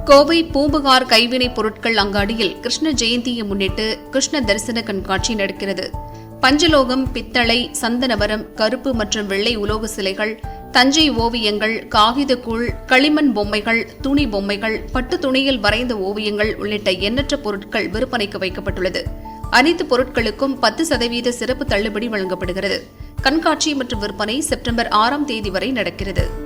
கோவை பூம்புகார் கைவினைப் பொருட்கள் அங்காடியில் கிருஷ்ண ஜெயந்தியை முன்னிட்டு கிருஷ்ண தரிசன கண்காட்சி நடக்கிறது. பஞ்சலோகம், பித்தளை, சந்தனமரம், கருப்பு மற்றும் வெள்ளை உலோக சிலைகள், தஞ்சை ஓவியங்கள், காகிதக்கூழ், களிமண் பொம்மைகள், துணி பொம்மைகள், பட்டு துணியில் வரைந்த ஓவியங்கள் உள்ளிட்ட எண்ணற்ற பொருட்கள் விற்பனைக்கு வைக்கப்பட்டுள்ளது. அனைத்து பொருட்களுக்கும் 10% சிறப்பு தள்ளுபடி வழங்கப்படுகிறது. கண்காட்சி மற்றும் விற்பனை செப்டம்பர் 6 வரை நடக்கிறது.